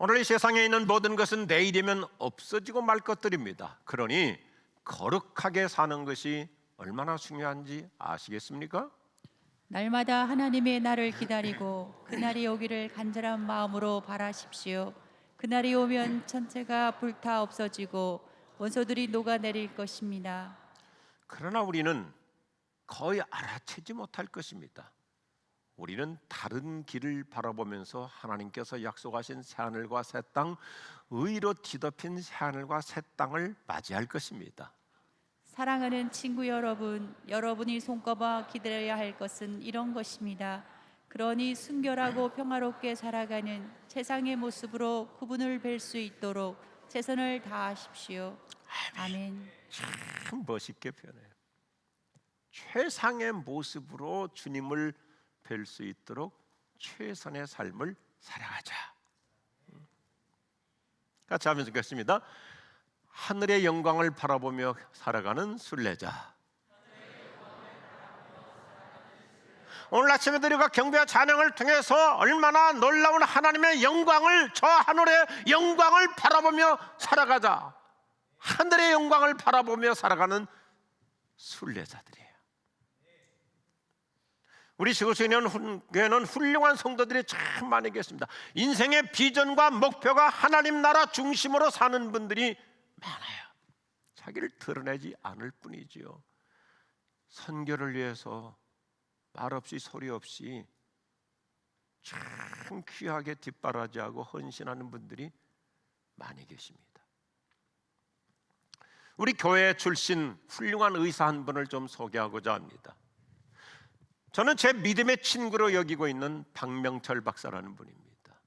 오늘 이 세상에 있는 모든 것은 내일이면 없어지고 말 것들입니다. 그러니 거룩하게 사는 것이 얼마나 중요한지 아시겠습니까? 날마다 하나님의 날을 기다리고 그날이 오기를 간절한 마음으로 바라십시오. 그날이 오면 천체가 불타 없어지고 원소들이 녹아내릴 것입니다. 그러나 우리는 거의 알아채지 못할 것입니다. 우리는 다른 길을 바라보면서 하나님께서 약속하신 새하늘과 새 땅, 의로 뒤덮인 새하늘과 새 땅을 맞이할 것입니다. 사랑하는 친구 여러분, 여러분이 손꼽아 기다려야 할 것은 이런 것입니다. 그러니 순결하고 평화롭게 살아가는 세상의 모습으로 구분을 뵐 수 있도록 최선을 다하십시오. 아멘. 참 멋있게 표현해요. 최상의 모습으로 주님을 뵐 수 있도록 최선의 삶을 살아가자. 같이 하면서 읽겠습니다. 하늘의 영광을 바라보며 살아가는 순례자. 오늘 아침에 드리고 경배와 찬양을 통해서 얼마나 놀라운 하나님의 영광을, 저 하늘의 영광을 바라보며 살아가자. 하늘의 영광을 바라보며 살아가는 순례자들이에요. 우리 지구촌에는 훌륭한 성도들이 참 많이 계십니다. 인생의 비전과 목표가 하나님 나라 중심으로 사는 분들이 많아요. 자기를 드러내지 않을 뿐이지요. 선교를 위해서 말없이 소리 없이 참 귀하게 뒷바라지하고 헌신하는 분들이 많이 계십니다. 우리 교회 출신 훌륭한 의사 한 분을 좀 소개하고자 합니다. 저는 제 믿음의 친구로 여기고 있는 박명철 박사라는 분입니다.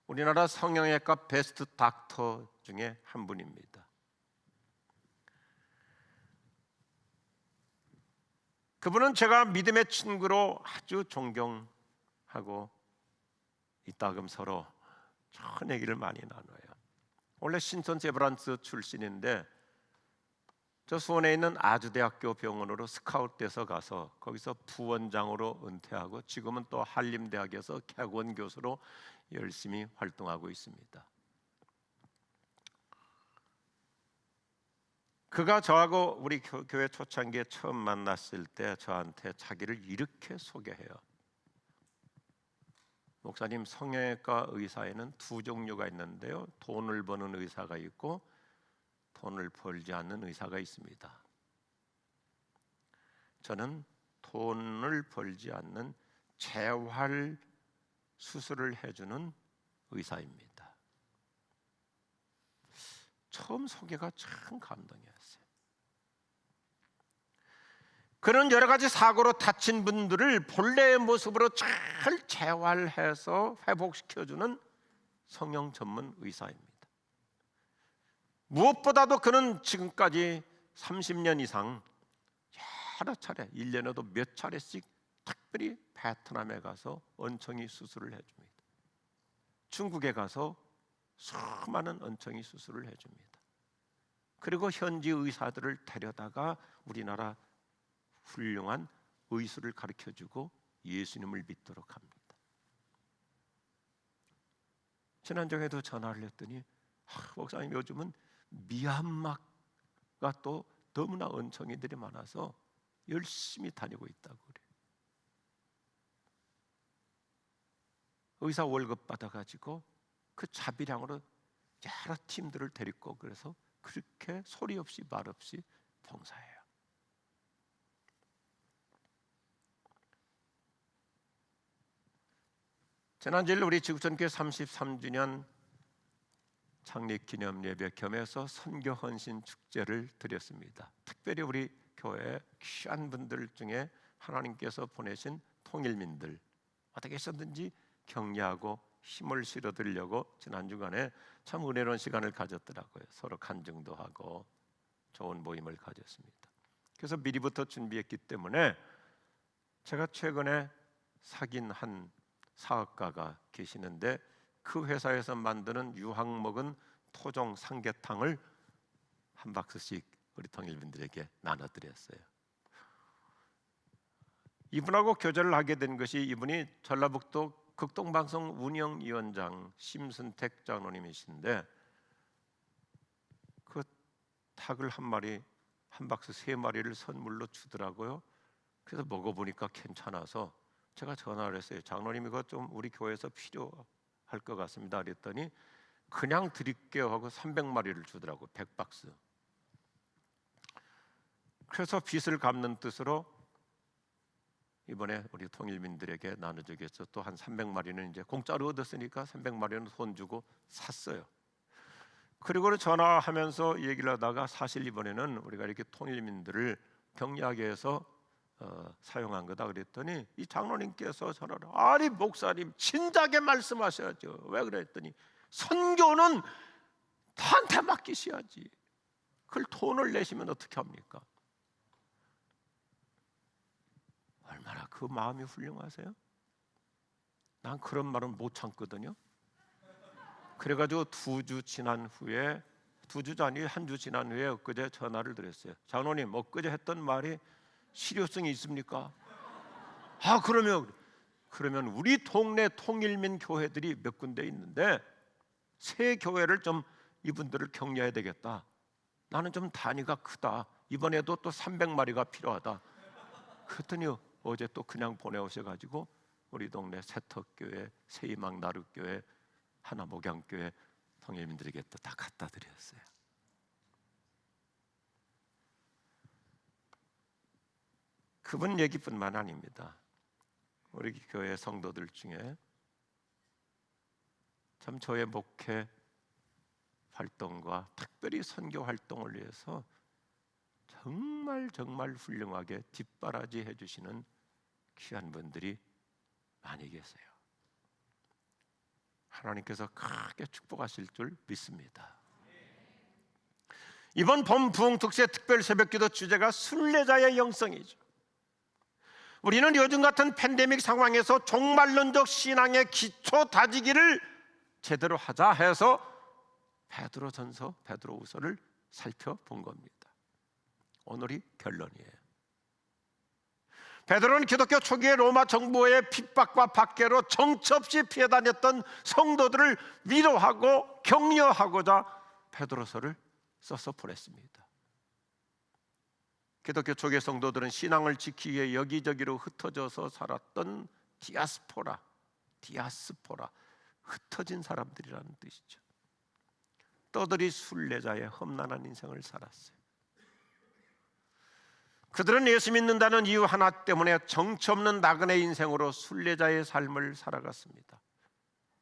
우리나라 성형외과 베스트 닥터 중에 한 분입니다. 그분은 제가 믿음의 친구로 아주 존경하고 이따금 서로 좋은 얘기를 많이 나눠요. 원래 신촌 세브란스 출신인데 저 수원에 있는 아주대학교 병원으로 스카웃돼서 가서 거기서 부원장으로 은퇴하고 지금은 또 한림대학에서 개원 교수로 열심히 활동하고 있습니다. 그가 저하고 우리 교회 초창기에 처음 만났을 때 저한테 자기를 이렇게 소개해요. 목사님, 성형외과 의사에는 두 종류가 있는데요. 돈을 버는 의사가 있고 돈을 벌지 않는 의사가 있습니다. 저는 돈을 벌지 않는 재활 수술을 해주는 의사입니다. 처음 소개가 참 감동이었어요. 그런 여러 가지 사고로 다친 분들을 본래의 모습으로 잘 재활해서 회복시켜주는 성형 전문 의사입니다. 무엇보다도 그는 지금까지 30년 이상 여러 차례, 1년에도 몇 차례씩 특별히 베트남에 가서 원청이 수술을 해줍니다. 중국에 가서 수많은 원청이 수술을 해줍니다. 그리고 현지 의사들을 데려다가 우리나라 훌륭한 의술을 가르쳐주고 예수님을 믿도록 합니다. 지난주에도 전화를 했더니 목사님, 요즘은 미얀마가 또 너무나 은총이들이 많아서 열심히 다니고 있다고 그래요. 의사 월급 받아가지고 그 자비량으로 여러 팀들을 데리고 그래서 그렇게 소리 없이 말 없이 봉사해요. 지난주일 우리 지구촌교회 33주년 창립기념 예배 겸해서 선교 헌신 축제를 드렸습니다. 특별히 우리 교회 귀한 분들 중에 하나님께서 보내신 통일민들 어떻게 해서든지 격려하고 힘을 실어드리려고 지난 주간에 참 은혜로운 시간을 가졌더라고요. 서로 간증도 하고 좋은 모임을 가졌습니다. 그래서 미리부터 준비했기 때문에 제가 최근에 사귄 한 사업가가 계시는데 그 회사에서 만드는 유황 먹은 토종 삼계탕을 한 박스씩 우리 통일분들에게 나눠드렸어요. 이분하고 교제를 하게 된 것이 이분이 전라북도 극동방송 운영위원장 심순택 장로님이신데 그 닭을 한 박스 3마리를 선물로 주더라고요. 그래서 먹어보니까 괜찮아서 제가 전화를 했어요. 장로님 이거 좀 우리 교회에서 필요할 것 같습니다. 그랬더니 그냥 드릴게요 하고 300마리를 주더라고요. 100박스. 그래서 빚을 갚는 뜻으로 이번에 우리 통일민들에게 나눠주기 위해서 또 한 300마리는 이제 공짜로 얻었으니까 300마리는 돈 주고 샀어요. 그리고 전화하면서 얘기를 하다가 사실 이번에는 우리가 이렇게 통일민들을 격려하기 위해서 사용한 거다 그랬더니 이 장로님께서 전화를 아니 목사님 진작에 말씀하셔야죠. 왜 그랬더니 선교는 나한테 맡기셔야지. 그걸 돈을 내시면 어떻게 합니까? 얼마나 그 마음이 훌륭하세요? 난 그런 말은 못 참거든요. 그래가지고 2주 지난 후에 2주도 아니 1주 지난 후에 엊그제 전화를 드렸어요. 장로님 엊그제 했던 말이 실효성이 있습니까? 아 그러면 우리 동네 통일민 교회들이 몇 군데 있는데 새 교회를 좀 이분들을 격려해야 되겠다. 나는 좀 단위가 크다. 이번에도 또 300마리가 필요하다. 그랬더니 어제 또 그냥 보내오셔가지고 우리 동네 세턱교회, 새희망 나룻교회, 하나목양교회 통일민들에게 또 다 갖다 드렸어요. 그분 얘기뿐만 아닙니다. 우리 교회 성도들 중에 참 저의 목회 활동과 특별히 선교 활동을 위해서 정말 훌륭하게 뒷바라지 해주시는 귀한 분들이 많이 계세요. 하나님께서 크게 축복하실 줄 믿습니다. 이번 봄 부흥특세 특별 새벽기도 주제가 순례자의 영성이죠. 우리는 요즘 같은 팬데믹 상황에서 종말론적 신앙의 기초 다지기를 제대로 하자 해서 베드로전서, 베드로후서를 살펴본 겁니다. 오늘이 결론이에요. 베드로는 기독교 초기의 로마 정부의 핍박과 박해로 정처 없이 피해 다녔던 성도들을 위로하고 격려하고자 베드로서를 써서 보냈습니다. 기독교 초기의 성도들은 신앙을 지키기 위해 여기저기로 흩어져서 살았던 디아스포라, 흩어진 사람들이라는 뜻이죠. 떠들이 순례자의 험난한 인생을 살았어요. 그들은 예수 믿는다는 이유 하나 때문에 정처 없는 나그네 인생으로 순례자의 삶을 살아갔습니다.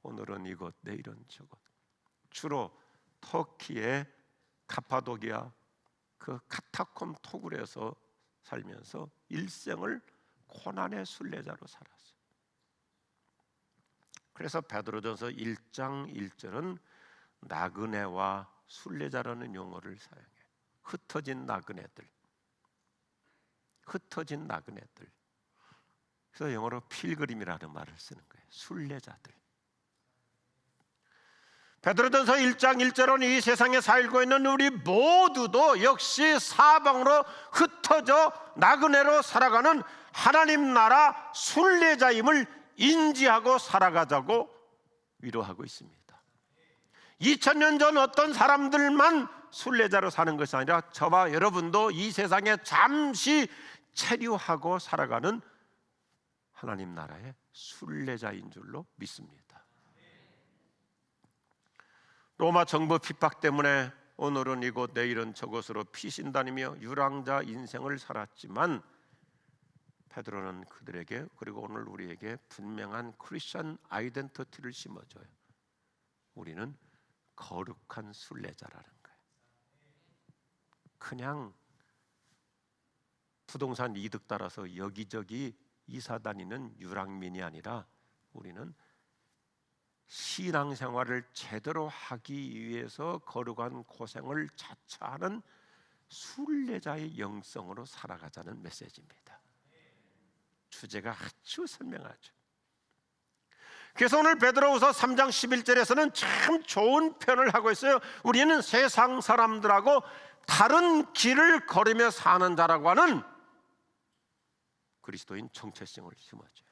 오늘은 이곳, 내일은 저곳. 주로 터키의 카파도기아 그 카타콤 토굴에서 살면서 일생을 고난의 순례자로 살았어요. 그래서 베드로전서 1장 1절은 나그네와 순례자라는 용어를 사용해요. 흩어진 나그네들. 그래서 영어로 필그림이라는 말을 쓰는 거예요. 순례자들. 베드로전서 1장 1절은 이 세상에 살고 있는 우리 모두도 역시 사방으로 흩어져 나그네로 살아가는 하나님 나라 순례자임을 인지하고 살아가자고 위로하고 있습니다. 2000년 전 어떤 사람들만 순례자로 사는 것이 아니라 저와 여러분도 이 세상에 잠시 체류하고 살아가는 하나님 나라의 순례자인 줄로 믿습니다. 로마 정부 핍박 때문에 오늘은 이곳 내일은 저곳으로 피신 다니며 유랑자 인생을 살았지만 베드로는 그들에게 그리고 오늘 우리에게 분명한 크리스천 아이덴티티를 심어줘요. 우리는 거룩한 순례자라는 거예요. 그냥 부동산 이득 따라서 여기저기 이사 다니는 유랑민이 아니라 우리는 신앙생활을 제대로 하기 위해서 거룩한 고생을 자처하는 순례자의 영성으로 살아가자는 메시지입니다. 주제가 아주 선명하죠. 그래서 오늘 베드로후서 3장 11절에서는 참 좋은 표현을 하고 있어요. 우리는 세상 사람들하고 다른 길을 걸으며 사는 자라고 하는 그리스도인 정체성을 심어줘요.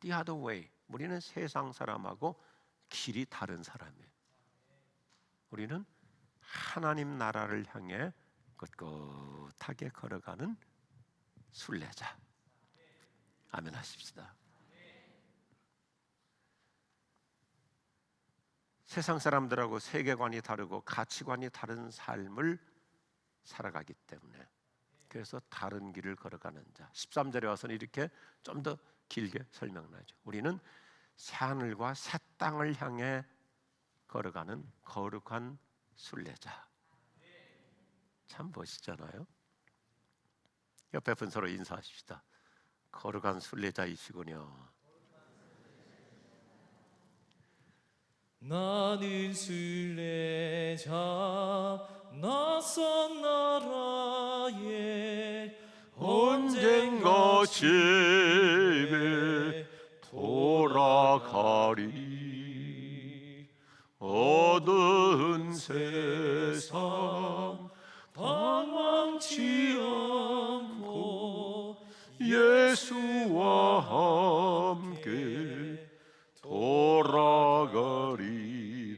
the other way. 우리는 세상 사람하고 길이 다른 사람이에요. 우리는 하나님 나라를 향해 꿋꿋하게 걸어가는 순례자. 아멘 하십시다. 세상 사람들하고 세계관이 다르고 가치관이 다른 삶을 살아가기 때문에, 그래서 다른 길을 걸어가는 자. 13절에 와서는 이렇게 좀 더 길게 설명하죠. 우리는 새하늘과 새 땅을 향해 걸어가는 거룩한 순례자. 참 멋있잖아요. 옆에 분 서로 인사하십시다. 거룩한 순례자이시군요. 나는 순례자 낯선 나라에 언젠가 집에 돌아가리. 어두운 세상 방황치 않고 예수와 함께 돌아가리.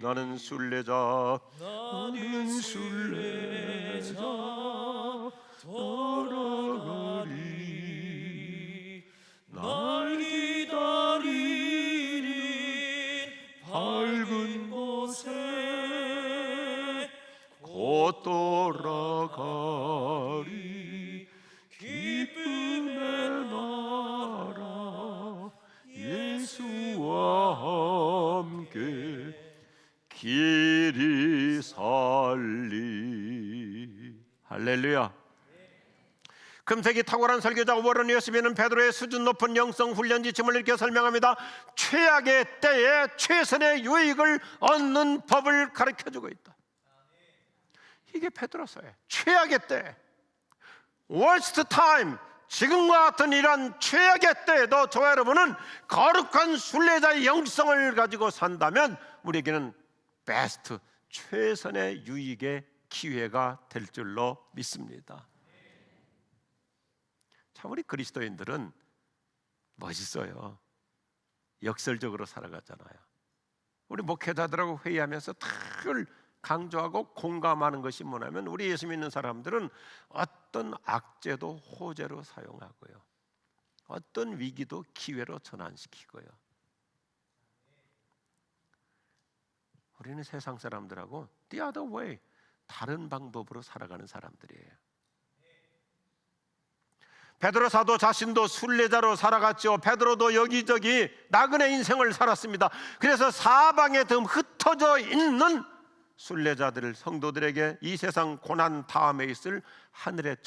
나는 순례자, 나는 순례자 돌아가리. 날 기다리는 밝은 곳에 곧 돌아가리. 기쁨의 나라 예수와 함께 길이 살리. 할렐루야. 금색이 탁월한 설교자 워런 웨슬리는 베드로의 수준 높은 영성 훈련 지침을 이렇게 설명합니다. 최악의 때에 최선의 유익을 얻는 법을 가르쳐주고 있다. 이게 베드로서예요. 최악의 때, worst time, 지금과 같은 이런 최악의 때에도 저와 여러분은 거룩한 순례자의 영성을 가지고 산다면 우리에게는 베스트, 최선의 유익의 기회가 될 줄로 믿습니다. 참 우리 그리스도인들은 멋있어요. 역설적으로 살아가잖아요. 우리 목회자들하고 회의하면서 늘 강조하고 공감하는 것이 뭐냐면, 우리 예수 믿는 사람들은 어떤 악재도 호재로 사용하고요, 어떤 위기도 기회로 전환시키고요. 우리는 세상 사람들하고 the other way, 다른 방법으로 살아가는 사람들이에요. 베드로 사도 자신도 순례자로 살아갔죠. 베드로도 여기저기 나그네 인생을 살았습니다. 그래서 사방에 등 흩어져 있는 순례자들, 성도들에게 이 세상 고난 다음에 있을 하늘의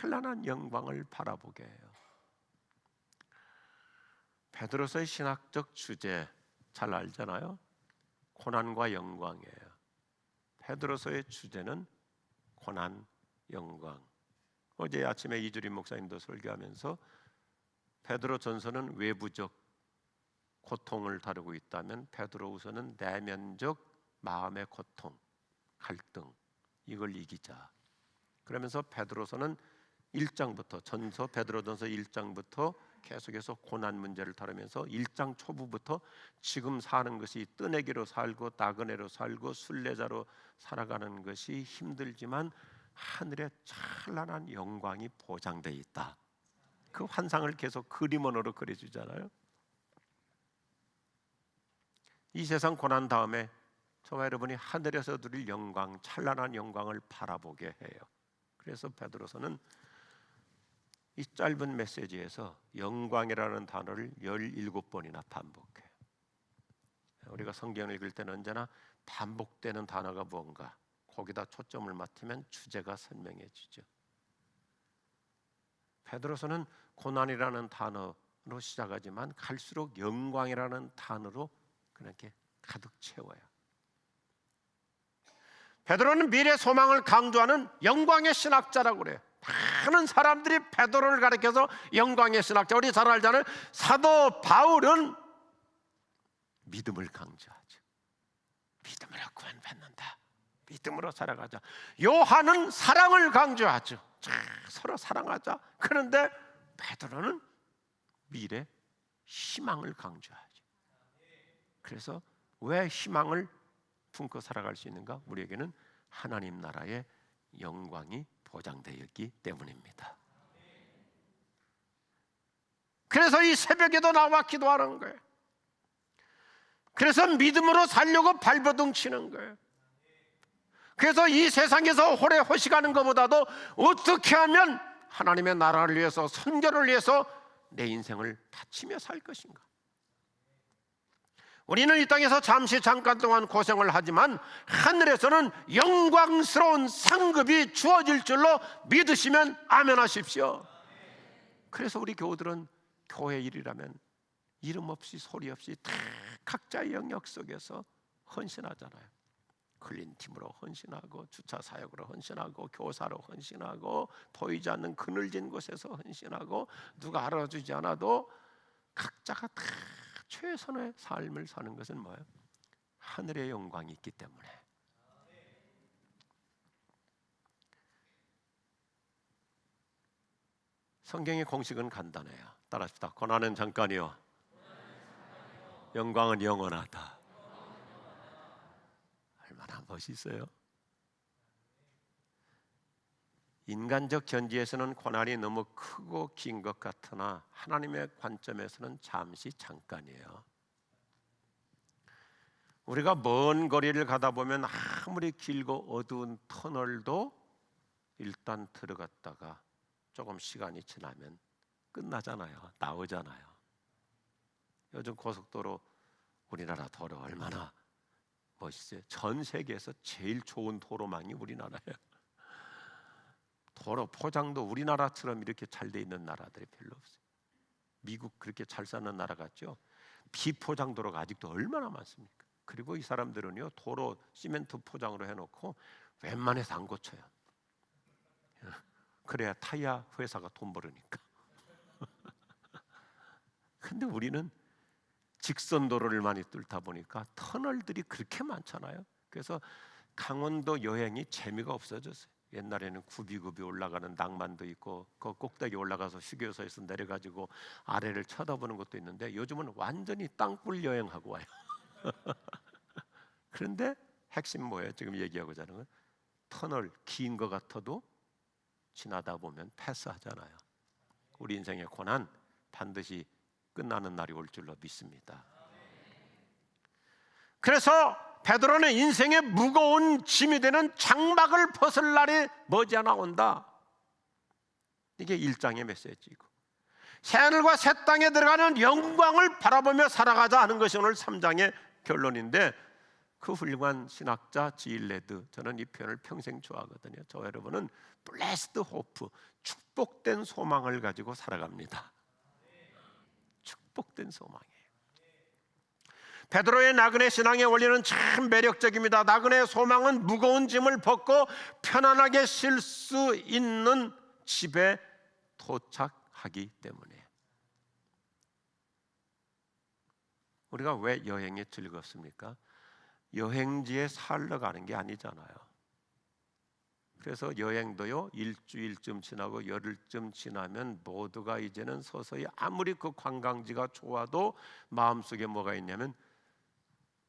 찬란한 영광을 바라보게 해요. 베드로서의 신학적 주제 잘 알잖아요. 고난과 영광이에요. 베드로서의 주제는 고난, 영광. 어제 아침에 이주림 목사님도 설교하면서 베드로 전서는 외부적 고통을 다루고 있다면 베드로후서는 내면적 마음의 고통, 갈등, 이걸 이기자. 그러면서 베드로서는 1장부터, 전서 베드로전서 1장부터 계속해서 고난 문제를 다루면서 1장 초부부터 지금 사는 것이 뜨내기로 살고 나그네로 살고 순례자로 살아가는 것이 힘들지만 하늘의 찬란한 영광이 보장되어 있다. 그 환상을 계속 그림원으로 그려주잖아요. 이 세상 고난 다음에 저와 여러분이 하늘에서 누릴 영광, 찬란한 영광을 바라보게 해요. 그래서 베드로서는 이 짧은 메시지에서 영광이라는 단어를 17번이나 반복해요. 우리가 성경을 읽을 때는 언제나 반복되는 단어가 뭔가, 거기다 초점을 맞추면 주제가 선명해지죠. 베드로서는 고난이라는 단어로 시작하지만 갈수록 영광이라는 단어로 그렇게 가득 채워요. 베드로는 미래 소망을 강조하는 영광의 신학자라고 그래요. 많은 사람들이 베드로를 가리켜서 영광의 신학자, 우리 잘 알잖아요. 사도 바울은 믿음을 강조하죠. 믿음으로 구원받는다, 믿음으로 살아가자. 요한은 사랑을 강조하죠. 자, 서로 사랑하자. 그런데 베드로는 미래 희망을 강조하죠. 그래서 왜 희망을 품고 살아갈 수 있는가? 우리에게는 하나님 나라의 영광이 보장되어 있기 때문입니다. 그래서 이 새벽에도 나와 기도하는 거예요. 그래서 믿음으로 살려고 발버둥 치는 거예요. 그래서 이 세상에서 호래호식하는 것보다도 어떻게 하면 하나님의 나라를 위해서, 선교를 위해서 내 인생을 바치며 살 것인가? 우리는 이 땅에서 잠깐 동안 고생을 하지만 하늘에서는 영광스러운 상급이 주어질 줄로 믿으시면 아멘 하십시오. 그래서 우리 교우들은 교회 일이라면 이름 없이 소리 없이 다 각자의 영역 속에서 헌신하잖아요. 클린팀으로 헌신하고, 주차 사역으로 헌신하고, 교사로 헌신하고, 보이지 않는 그늘진 곳에서 헌신하고, 누가 알아주지 않아도 각자가 다 최선의 삶을 사는 것은 뭐예요? 하늘의 영광이 있기 때문에. 성경의 공식은 간단해요. 따라합시다. 고난은 잠깐이요, 영광은 영원하다. 얼마나 멋있어요? 인간적 견지에서는 고난이 너무 크고 긴 것 같으나 하나님의 관점에서는 잠시 잠깐이에요. 우리가 먼 거리를 가다 보면 아무리 길고 어두운 터널도 일단 들어갔다가 조금 시간이 지나면 끝나잖아요. 나오잖아요. 요즘 고속도로, 우리나라 도로 얼마나 멋있어요. 전 세계에서 제일 좋은 도로망이 우리나라예요. 도로 포장도 우리나라처럼 이렇게 잘 돼 있는 나라들이 별로 없어요. 미국 그렇게 잘 사는 나라 같죠? 비포장 도로가 아직도 얼마나 많습니까? 그리고 이 사람들은요, 도로 시멘트 포장으로 해놓고 웬만해서 안 고쳐요. 그래야 타이어 회사가 돈 벌으니까. 근데 우리는 직선 도로를 많이 뚫다 보니까 터널들이 그렇게 많잖아요. 그래서 강원도 여행이 재미가 없어졌어요. 옛날에는 굽이굽이 올라가는 낭만도 있고, 그 꼭대기 올라가서 휴게소에서 내려가지고 아래를 쳐다보는 것도 있는데, 요즘은 완전히 땅굴 여행하고 와요. 그런데 핵심 뭐예요? 지금 얘기하고자 하는 건, 터널 긴 것 같아도 지나다 보면 패스하잖아요. 우리 인생의 고난 반드시 끝나는 날이 올 줄로 믿습니다. 그래서 베드로는 인생의 무거운 짐이 되는 장막을 벗을 날이 머지않아 온다. 이게 1장의 메시지고, 새하늘과 새 땅에 들어가는 영광을 바라보며 살아가자 하는 것이 오늘 3장의 결론인데, 그 훌륭한 신학자 지일레드, 저는 이 표현을 평생 좋아하거든요. 저 여러분은 블레스드 호프, 축복된 소망을 가지고 살아갑니다. 축복된 소망이에요. 베드로의 나그네 신앙의 원리는 참 매력적입니다. 나그네의 소망은 무거운 짐을 벗고 편안하게 쉴 수 있는 집에 도착하기 때문에. 우리가 왜 여행이 즐겁습니까? 여행지에 살러 가는 게 아니잖아요. 그래서 여행도요, 일주일쯤 지나고 열흘쯤 지나면 모두가 이제는 서서히, 아무리 그 관광지가 좋아도 마음속에 뭐가 있냐면,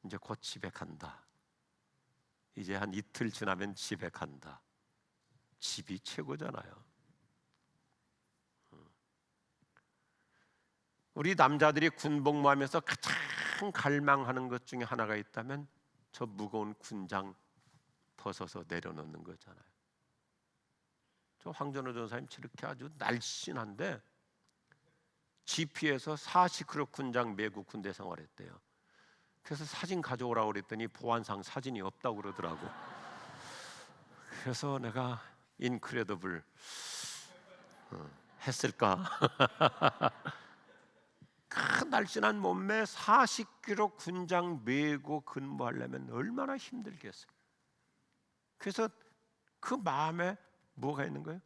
이제 곧 집에 간다. 이제 한 이틀 지나면 집에 간다. 집이 최고잖아요. 우리 남자들이 군복무하면서 가장 갈망하는 것 중에 하나가 있다면 저 무거운 군장 벗어서 내려놓는 거잖아요. 저 황전호 전사님 저렇게 아주 날씬한데 GP에서 40kg 군장 메고 군대 생활했대요. 그래서 사진 가져오라고 그랬더니 보안상 사진이 없다고 그러더라고. 그래서 내가 인크레더블 했을까? 그 날씬한 몸매 40kg 군장 메고 근무하려면 얼마나 힘들겠어요. 그래서 그 마음에 뭐가 있는 거예요?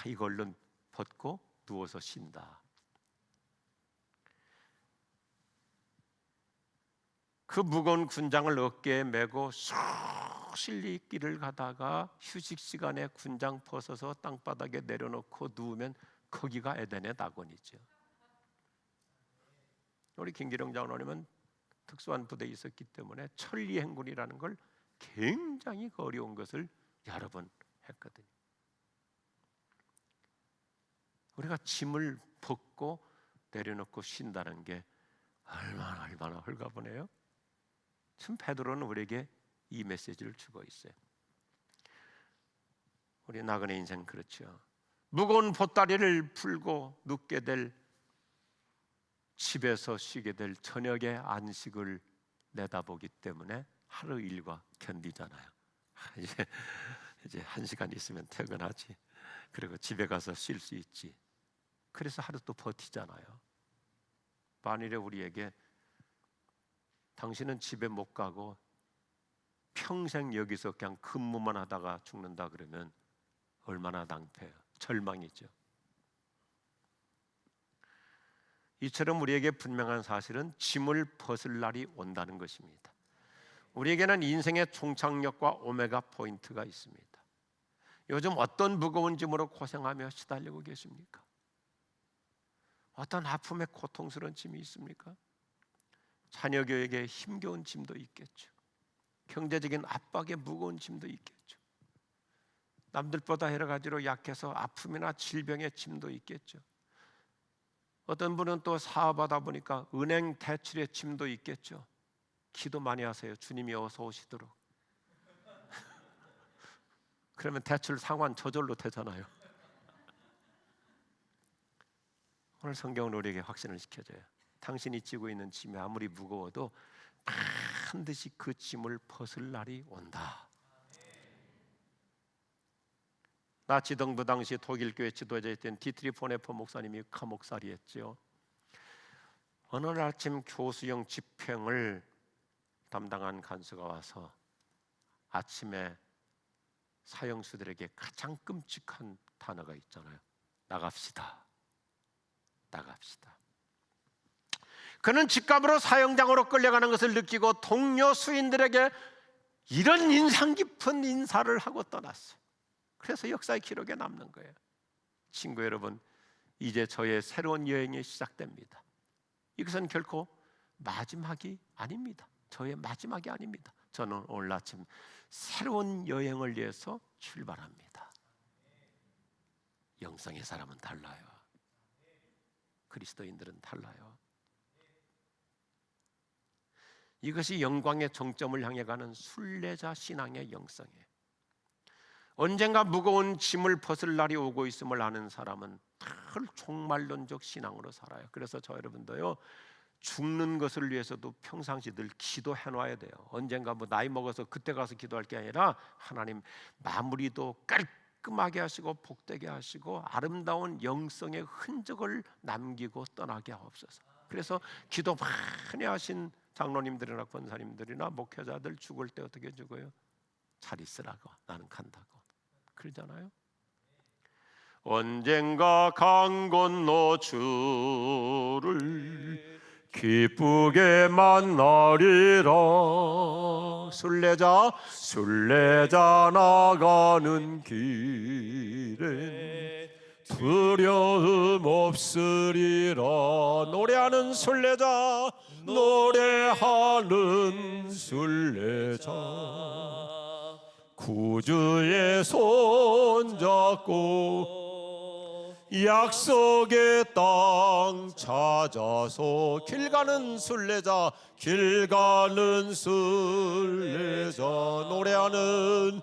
이걸로 벗고 누워서 쉰다. 그 무거운 군장을 어깨에 메고 쑥 실리 길을 가다가 휴식 시간에 군장 벗어서 땅바닥에 내려놓고 누우면 거기가 에덴의 낙원이죠. 우리 김기령 장로님은 특수한 부대에 있었기 때문에 천리행군이라는 걸 굉장히 어려운 것을 여러 번 했거든요. 우리가 짐을 벗고 내려놓고 쉰다는 게 얼마나 홀가분해요. 지금 베드로는 우리에게 이 메시지를 주고 있어요. 우리 나그네 인생 그렇죠. 무거운 보따리를 풀고 눕게 될, 집에서 쉬게 될 저녁의 안식을 내다보기 때문에 하루 일과 견디잖아요. 이제 1시간 있으면 퇴근하지. 그리고 집에 가서 쉴 수 있지. 그래서 하루 또 버티잖아요. 만일에 우리에게 당신은 집에 못 가고 평생 여기서 그냥 근무만 하다가 죽는다 그러면 얼마나 낭패요. 절망이죠. 이처럼 우리에게 분명한 사실은 짐을 벗을 날이 온다는 것입니다. 우리에게는 인생의 종착역과 오메가 포인트가 있습니다. 요즘 어떤 무거운 짐으로 고생하며 시달리고 계십니까? 어떤 아픔의 고통스러운 짐이 있습니까? 자녀 교육에 힘겨운 짐도 있겠죠. 경제적인 압박에 무거운 짐도 있겠죠. 남들보다 여러 가지로 약해서 아픔이나 질병의 짐도 있겠죠. 어떤 분은 또 사업하다 보니까 은행 대출의 짐도 있겠죠. 기도 많이 하세요. 주님이 어서 오시도록. 그러면 대출 상환 저절로 되잖아요. 오늘 성경은 우리에게 확신을 시켜줘요. 당신이 지고 있는 짐이 아무리 무거워도 반드시 그 짐을 벗을 날이 온다. 나치 동부 당시 독일 교회 지도자였던 디트리 보네퍼 목사님이 감옥살이했죠. 어느 날 아침 교수형 집행을 담당한 간수가 와서 아침에 사형수들에게 가장 끔찍한 단어가 있잖아요. 나갑시다. 그는 직감으로 사형장으로 끌려가는 것을 느끼고 동료 수인들에게 이런 인상 깊은 인사를 하고 떠났어요. 그래서 역사의 기록에 남는 거예요. 친구 여러분, 이제 저의 새로운 여행이 시작됩니다. 이것은 결코 마지막이 아닙니다. 저의 마지막이 아닙니다. 저는 오늘 아침 새로운 여행을 위해서 출발합니다. 영성의 사람은 달라요. 그리스도인들은 달라요. 이것이 영광의 정점을 향해 가는 순례자 신앙의 영성이에요. 언젠가 무거운 짐을 벗을 날이 오고 있음을 아는 사람은 늘 종말론적 신앙으로 살아요. 그래서 저 여러분도요, 죽는 것을 위해서도 평상시 늘 기도해 놔야 돼요. 언젠가 나이 먹어서 그때 가서 기도할 게 아니라 하나님 마무리도 깔끔하게 하시고 복되게 하시고 아름다운 영성의 흔적을 남기고 떠나게 하옵소서. 그래서 기도 많이 하신 장로님들이나 권사님들이나 목회자들 죽을 때 어떻게 죽어요? 잘 있으라고, 나는 간다고 그러잖아요. 언젠가 강 건너 주를 기쁘게 만나리라. 순례자 나가는 길에 두려움 없으리라. 노래하는 순례자 구주의 손 잡고 약속의 땅 찾아서 길 가는 순례자 노래하는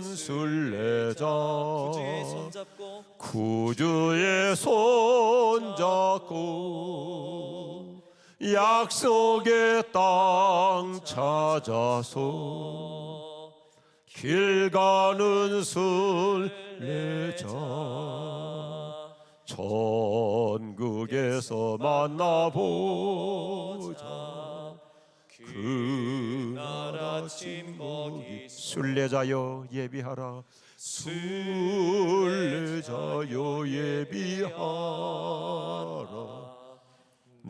순례자 구주의 손 잡고 약속의 땅 찾아서 길 가는 순례자 천국에서 만나보자. 그날 아침 거기 순례자여 예비하라. 순례자여 예비하라.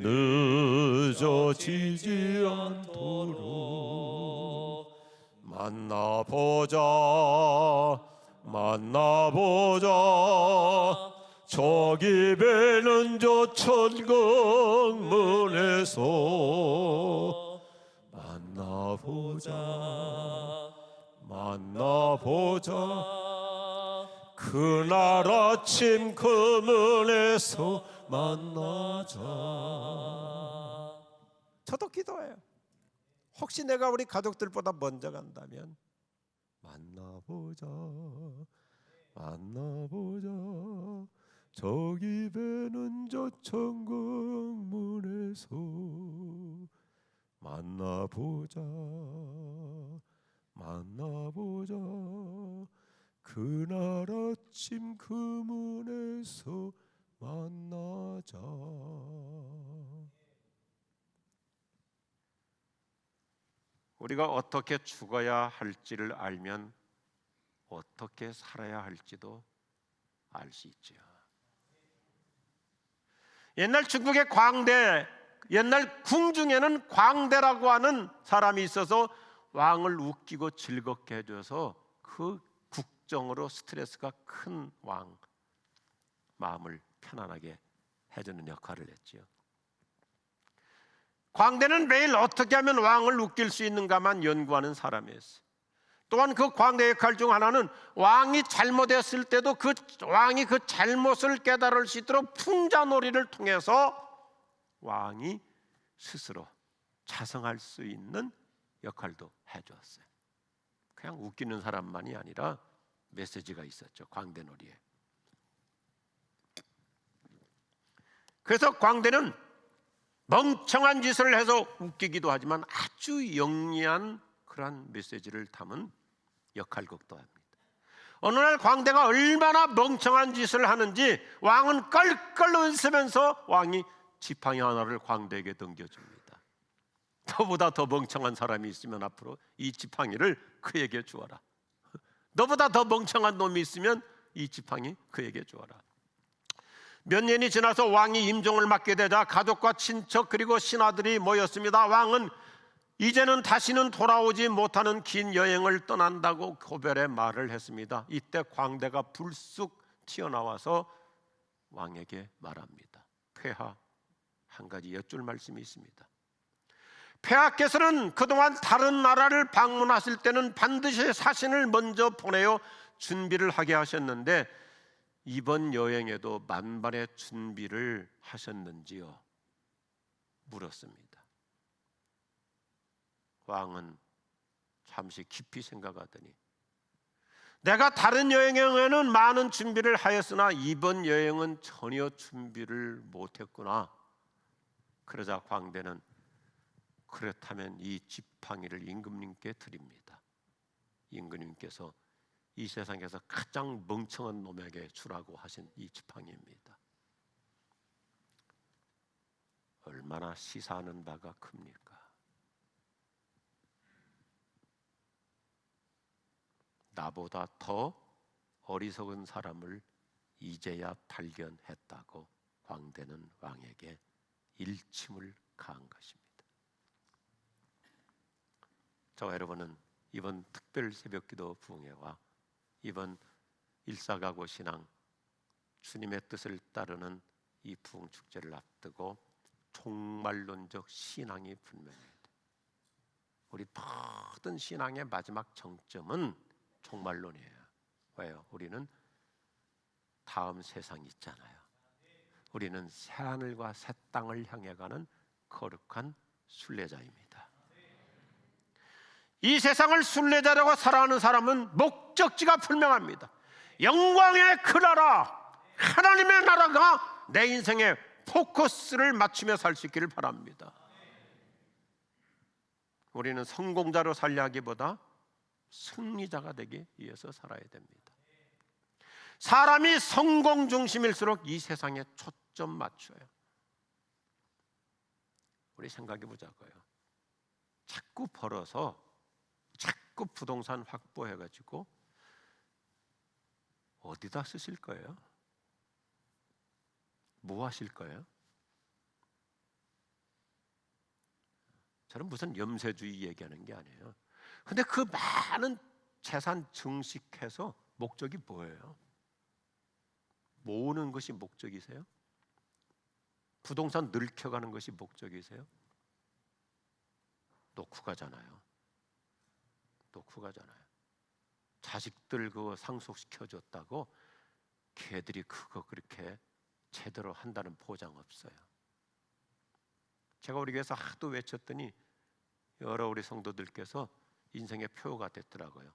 늦어지지 않도록 만나보자. 저기 배는 저 천국문에서 만나보자 만나보자 그날 아침 그 문에서 만나자. 저도 기도해요. 혹시 내가 우리 가족들보다 먼저 간다면 만나보자 만나보자 저기 배는 저 천국문에서 만나보자 만나보자 그날 아침 그 문에서 만나자. 우리가 어떻게 죽어야 할지를 알면 어떻게 살아야 할지도 알 수 있죠. 옛날 중국의 광대, 옛날 궁중에는 광대라고 하는 사람이 있어서 왕을 웃기고 즐겁게 해줘서 그 국정으로 스트레스가 큰 왕 마음을 편안하게 해주는 역할을 했지요. 광대는 매일 어떻게 하면 왕을 웃길 수 있는가만 연구하는 사람이었어요. 또한 그 광대 역할 중 하나는 왕이 잘못했을 때도 그 왕이 그 잘못을 깨달을 수 있도록 풍자놀이를 통해서 왕이 스스로 자성할 수 있는 역할도 해주었어요. 그냥 웃기는 사람만이 아니라 메시지가 있었죠, 광대놀이에. 그래서 광대는 멍청한 짓을 해서 웃기기도 하지만 아주 영리한 그러한 메시지를 담은 역할극도 합니다. 어느 날 광대가 얼마나 멍청한 짓을 하는지 왕은 껄껄 웃으면서 왕이 지팡이 하나를 광대에게 던져줍니다. 너보다 더 멍청한 사람이 있으면 앞으로 이 지팡이를 그에게 주어라. 너보다 더 멍청한 놈이 있으면 이 지팡이 그에게 주어라. 몇 년이 지나서 왕이 임종을 맡게 되자 가족과 친척 그리고 신하들이 모였습니다. 왕은 이제는 다시는 돌아오지 못하는 긴 여행을 떠난다고 고별의 말을 했습니다. 이때 광대가 불쑥 튀어나와서 왕에게 말합니다. 폐하, 한 가지 여쭐 말씀이 있습니다. 폐하께서는 그동안 다른 나라를 방문하실 때는 반드시 사신을 먼저 보내어 준비를 하게 하셨는데 이번 여행에도 만반의 준비를 하셨는지요? 물었습니다. 왕은 잠시 깊이 생각하더니 내가 다른 여행에는 많은 준비를 하였으나 이번 여행은 전혀 준비를 못했구나. 그러자 광대는 그렇다면 이 지팡이를 임금님께 드립니다. 임금님께서 이 세상에서 가장 멍청한 놈에게 주라고 하신 이 지팡이입니다. 얼마나 시사하는 바가 큽니까? 나보다 더 어리석은 사람을 이제야 발견했다고 광대는 왕에게 일침을 가한 것입니다. 저와 여러분은 이번 특별 새벽기도 부흥회와 이번 일사가고 신앙 주님의 뜻을 따르는 이 부흥축제를 앞두고 종말론적 신앙이 분명합니다. 우리 모든 신앙의 마지막 정점은 종말론이에요. 왜요? 우리는 다음 세상이 있잖아요. 우리는 새하늘과 새 땅을 향해 가는 거룩한 순례자입니다. 이 세상을 순례자라고 살아가는 사람은 목적지가 분명합니다. 영광의 그 나라, 하나님의 나라가 내 인생의 포커스를 맞추며 살 수 있기를 바랍니다. 우리는 성공자로 살려 하기보다 승리자가 되기 위해서 살아야 됩니다. 사람이 성공 중심일수록 이 세상에 초점 맞춰요. 우리 생각해 보자고요. 자꾸 벌어서 자꾸 부동산 확보해가지고 어디다 쓰실 거예요? 뭐 하실 거예요? 저는 무슨 염세주의 얘기하는 게 아니에요. 근데 그 많은 재산 증식해서 목적이 뭐예요? 모으는 것이 목적이세요? 부동산 늙혀가는 것이 목적이세요? 놓고 가잖아요. 놓고 가잖아요. 자식들 그거 상속시켜줬다고 걔들이 그거 그렇게 제대로 한다는 보장 없어요. 제가 우리 교회에서 하도 외쳤더니 여러 우리 성도들께서 인생의 표가 됐더라고요.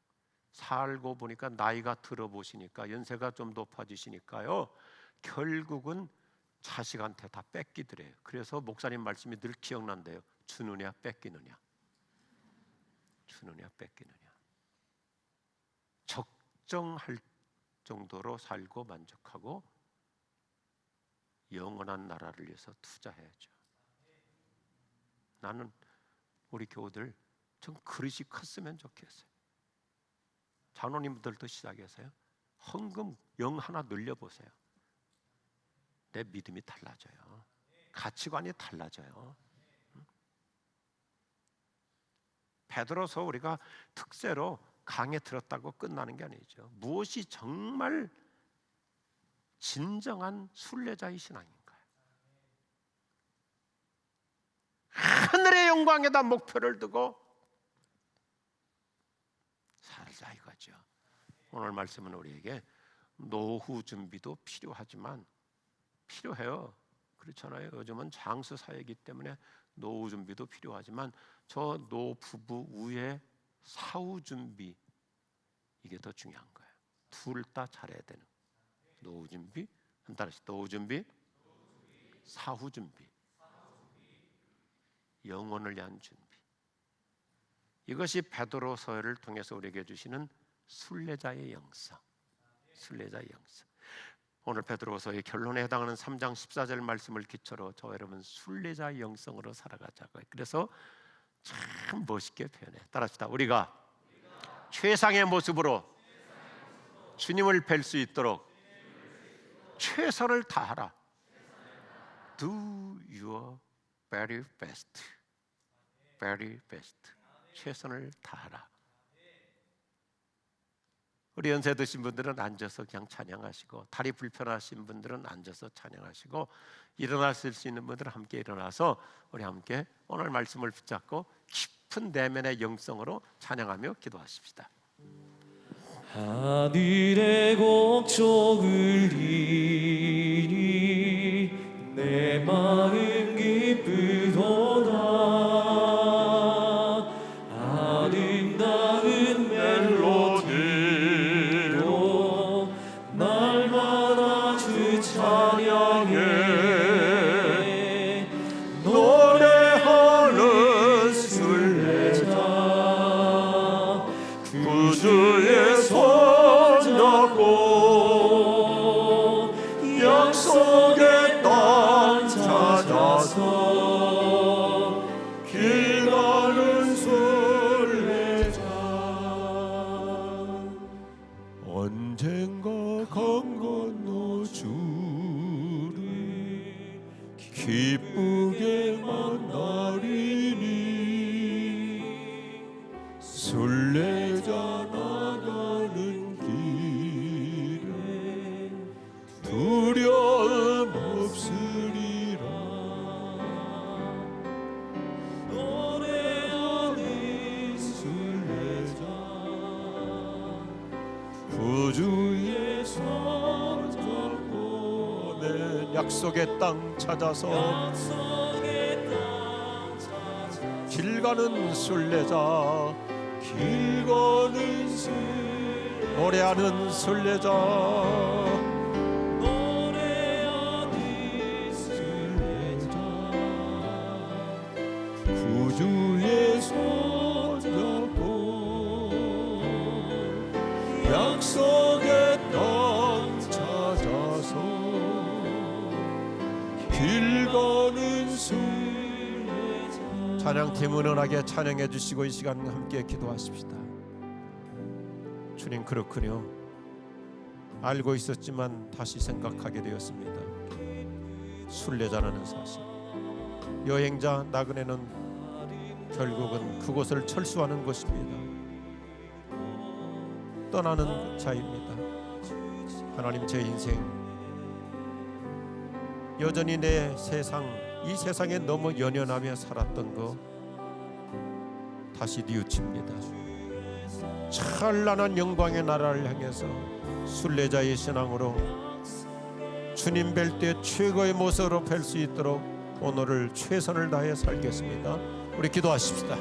살고 보니까 나이가 들어 보시니까 연세가 좀 높아지시니까요, 결국은 자식한테 다 뺏기더래요. 그래서 목사님 말씀이 늘 기억난대요. 주느냐 뺏기느냐, 주느냐 뺏기느냐. 적정할 정도로 살고 만족하고 영원한 나라를 위해서 투자해야죠. 나는 우리 교우들 좀 그릇이 컸으면 좋겠어요. 장로님들도 시작해서요, 헌금 영 하나 늘려보세요. 내 믿음이 달라져요. 가치관이 달라져요. 베드로서 우리가 특세로 강에 들었다고 끝나는 게 아니죠. 무엇이 정말 진정한 순례자의 신앙인가요? 하늘의 영광에다 목표를 두고 살자 이거죠. 오늘 말씀은 우리에게 노후 준비도 필요하지만, 필요해요. 그렇잖아요. 요즘은 장수 사회이기 때문에 노후 준비도 필요하지만 저 노부부 후에 사후 준비, 이게 더 중요한 거예요. 둘 다 잘해야 되는. 노후 준비, 한 달씩 노후 준비, 사후 준비, 영혼을 위한 준비. 이것이 베드로서를 통해서 우리에게 주시는 순례자의 영성, 순례자의 영성. 오늘 베드로서의 결론에 해당하는 3장 14절 말씀을 기초로 저 여러분 순례자의 영성으로 살아가자고요. 그래서 참 멋있게 표현해. 따라합시다. 우리가 최상의 모습으로 주님을 뵐 수 있도록 최선을 다하라. Do your very best. very best. 최선을 다하라. 우리 연세 드신 분들은 앉아서 그냥 찬양하시고, 다리 불편하신 분들은 앉아서 찬양하시고, 일어나실 수 있는 분들은 함께 일어나서 우리 함께 오늘 말씀을 붙잡고 깊은 내면의 영성으로 찬양하며 기도하십시다. 하늘의 곡종을 이리 내 마음 기쁘도다. 아름다운 멜로디로 날마다 주 찬양해 노래하는 순례자 구주의 손잡고 약속의 땅 찾아서 길 가는 순례자. 언젠가 강 건너 주를 기쁘게 만나리니 순례자 나가는 길에 두려움 없으리라. 노래하는 순례자 구주의 손잡고 내 약속의 땅 찾아서 길 가는 순례자, 길 가는 순례자, 노래하는 순례자, 노래하는 순례자 구주의 손잡고 약속의 땅 찾아서 길 가는 순례자. 찬양팀 은은하게 찬양해 주시고 이 시간 함께 기도하십시다. 주님, 그렇군요. 알고 있었지만 다시 생각하게 되었습니다. 순례자라는 사실, 여행자 나그네는 결국은 그곳을 철수하는 것입니다. 떠나는 자입니다. 하나님, 제 인생 여전히 내 세상, 이 세상에 너무 연연하며 살았던 거 다시 뉘우칩니다. 찬란한 영광의 나라를 향해서 순례자의 신앙으로 주님 뵐 때 최고의 모습으로 뵐 수 있도록 오늘을 최선을 다해 살겠습니다. 우리 기도하십시다.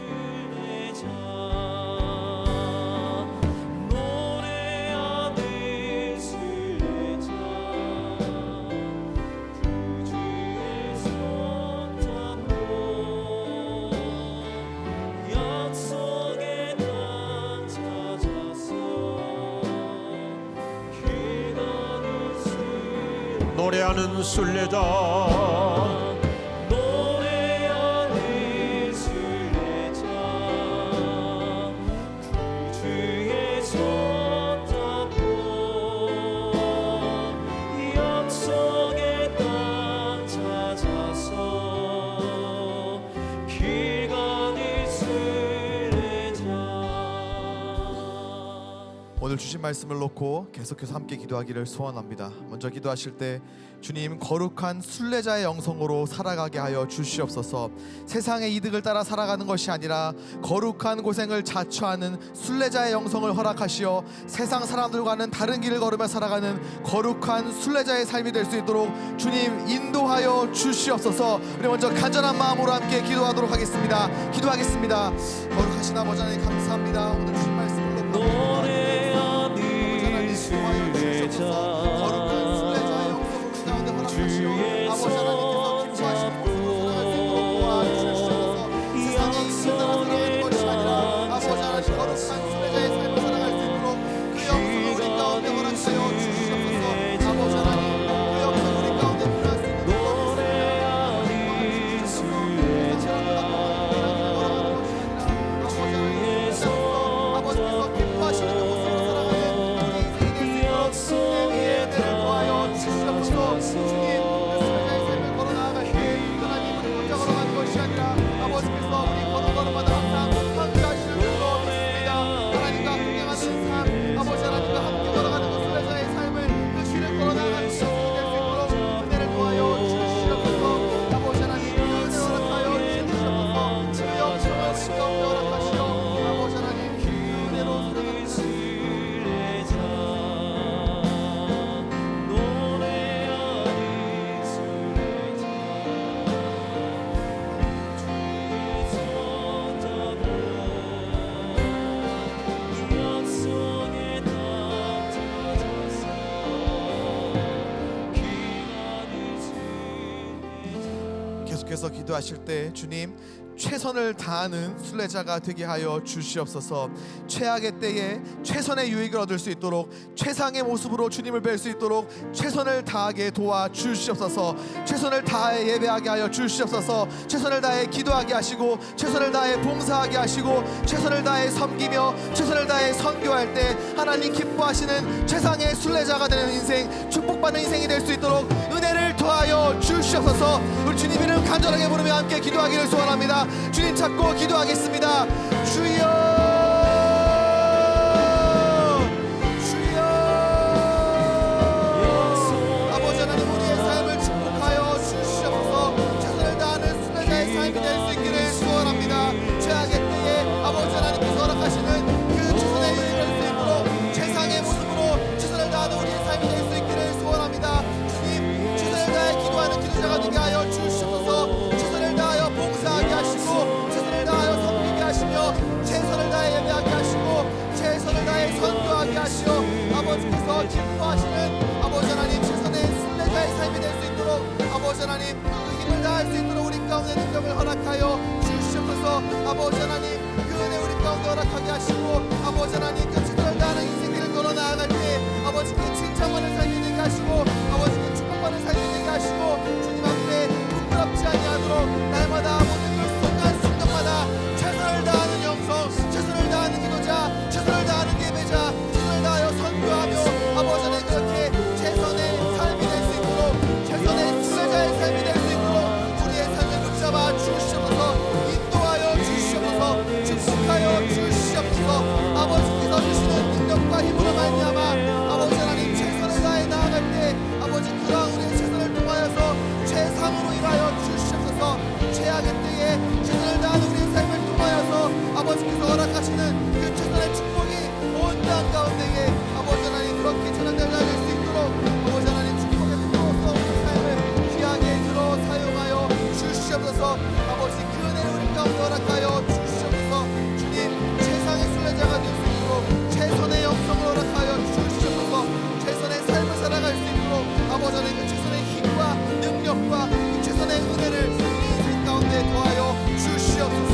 노래하는 순례자, 노래하는 순례자, 그 주의 손 잡고 약속의 땅 찾아서 길 가는 순례자. 오늘 주신 말씀을 놓고 계속해서 함께 기도하기를 소원합니다. 먼저 기도하실 때 주님, 거룩한 순례자의 영성으로 살아가게 하여 주시옵소서. 세상의 이득을 따라 살아가는 것이 아니라 거룩한 고생을 자처하는 순례자의 영성을 허락하시어 세상 사람들과는 다른 길을 걸으며 살아가는 거룩한 순례자의 삶이 될 수 있도록 주님 인도하여 주시옵소서. 우리 먼저 간절한 마음으로 함께 기도하도록 하겠습니다. 기도하겠습니다. 거룩하신 아버지 하나님 감사합니다. 오늘 주신 말씀을 놓고 노래하는 순례자, 거룩한 순례자의 영성을 우리 가운데 허락하시어 아버지 하나님께서 기뻐하시는 모습으로 살아갈 수 있도록 도와주시옵소서. 세상의 이익을 따라 살아가는 것이 아니라 아버지 하나님 거룩한 순례자의 삶을 살아갈 수 있도록 그 영성을 우리 가운데 허락하여 주시옵소서. 아버지 하나님 그 영성을 우리 가운데 필요할 수 있는 노래하는 순례자, 아버지께서 기뻐하시는 그 모습으로 살아가는 우리 인생이 될 수 있도록 내 은혜를 더하여 주시옵소서. 주님, 그 순례자의 삶을 걸어 나아갈 때 하나님 우리 혼자 걸어가는 것이 아니라 아버지께서 우리 걸어가는마다 항상 함께 하시는 줄로 믿습니다. 하나님과 동행하는 삶, 아버지 하나님과 함께 걸어가는 그 순례자의 삶을 그 길을 걸어 나아가는 수 있도록 은혜를 더하여 주시옵소서. 아버지 하나님 그 은혜 허락하여 주시옵소서. 그 영성을 우리 가운데 허락하시어 아버지 하나님 그 은혜로 살아가는 순례자, 노래하는 순례자, 주의 손 잡고 약속의 땅 찾아서 길 가는 순례자. 계속해서 기도하실 때 주님, 최선을 다하는 순례자가 되게 하여 주시옵소서. 최악의 때에 최선의 유익을 얻을 수 있도록 최상의 모습으로 주님을 뵐 수 있도록 최선을 다하게 도와 주시옵소서. 최선을 다해 예배하게 하여 주시옵소서. 최선을 다해 기도하게 하시고 최선을 다해 봉사하게 하시고 최선을 다해 섬기며 최선을 다해 선교할 때 하나님 기뻐하시는 최상의 순례자가 되는 인생, 축복받는 인생이 될 수 있도록 은혜를 더하여 주시옵소서. 우리 주님 이름 간절하게 부르며 함께 기도하기를 소원합니다. 주님 찾고 기도하겠습니다. 주여, 주여. 아버지 하나님 우리의 삶을 축복하여 주시옵소서. 최선을 다하는 순례자의 삶이 될 수 있기를 소원합니다. 최악의 때에 아버지 하나님께서 허락하시는 그 최선의 일을 할 수 있도록 최상의 모습으로 최선을 다하는 우리의 삶이 될 수 있기를 소원합니다. 주님, 최선을 다해 기도하는 기도자가 되게 하여 주시옵소서. 최선을 다하여 봉사하게 하시고 최선을 다하여 섬기게 하시며 최선을 다해 예배하게 하시고 최선을 다해 선교하게 하시어 아버지께서 기뻐하시는 아버지 하나님 최선의 순례자의 삶이 될 수 있도록 아버지 하나님 그 힘을 다할 수 있도록 우리 가운데 능력을 허락하여 주시옵소서. 아버지 하나님 그 은혜 우리 가운데 허락하게 하시고 아버지 하나님 그 최선을 다하는 인생길을 걸어 나아갈 때 아버지께 칭찬받는 삶이 되게 하시고 아버지께 축복받는 삶이 되게 하시고 주님 앞에 부끄럽지 아니하도록 날마다 모든 걸 순간순간마다 최선을 다하는 영성, 최선을 다하는 기도자, 최선을 다하는 예배자, 최선을 다하여 선교하며 아버지 하나님 그렇게 최선의 삶이 될 수 있도록 최선의 순례자의 삶이 될 수 있도록 우리의 삶을 붙잡아 주시옵소서. 인도하여 주시옵소서. 축복하여 주시옵소서. 아버지께서 주시는 능력과 힘으로 말미암아 아버지 하나님 최선을 다해 나아갈 때 최악의 때에 최선을 다하는 우리의 삶을 통하여서 아버지께서 허락하시는 그 최선의 축복이 온 땅 가운데에 아버지 하나님 그렇게 전환될 날이 수 있도록 아버지 하나님 축복의 통로로서 우리 삶을 귀하게 들어 사용하여 주시옵소서. 아버지 그 은혜를 우리 가운데 허락하여 주시옵소서. 주님 세상의 순례자가 될 수 있도록 최선의 영성을 허락하여 주시옵소서. 최선의 삶을 살아갈 수 있도록 아버지 하나님 그 최선의 힘과 능력과 그 최선의 은혜를 우리 인생 가운데 더하여 주시옵소서.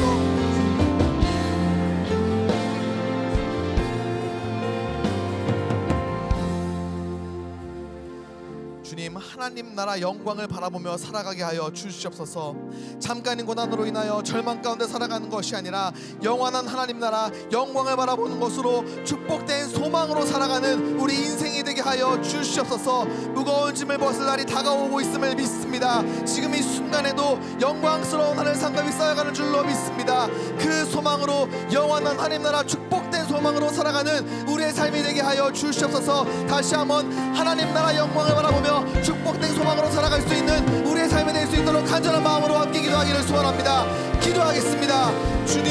주님 하나님 나라 영광을 바라보며 살아가게 하여 주시옵소서. 잠깐의 고난으로 인하여 절망 가운데 살아가는 것이 아니라 영원한 하나님 나라 영광을 바라보는 것으로 축복된 소망으로 살아가는 우리 인생이 되게 하여 주시옵소서. 무거운 짐을 벗을 날이 다가오고 있음을 믿습니다. 지금 이 순간에도 영광스러운 하늘 상급이 쌓여가는 줄로 믿습니다. 그 소망으로 영원한 하나님 나라 축복된 소망으로 살아가는 우리의 삶이 되게 하여 주시옵소서. 다시 한번 하나님 나라 영광을 바라보며 축복된 소망으로 살아갈 수 있는 우리의 삶이 될 수 있도록 간절한 마음으로 함께 기도하기를 소원합니다. 기도하겠습니다. 주님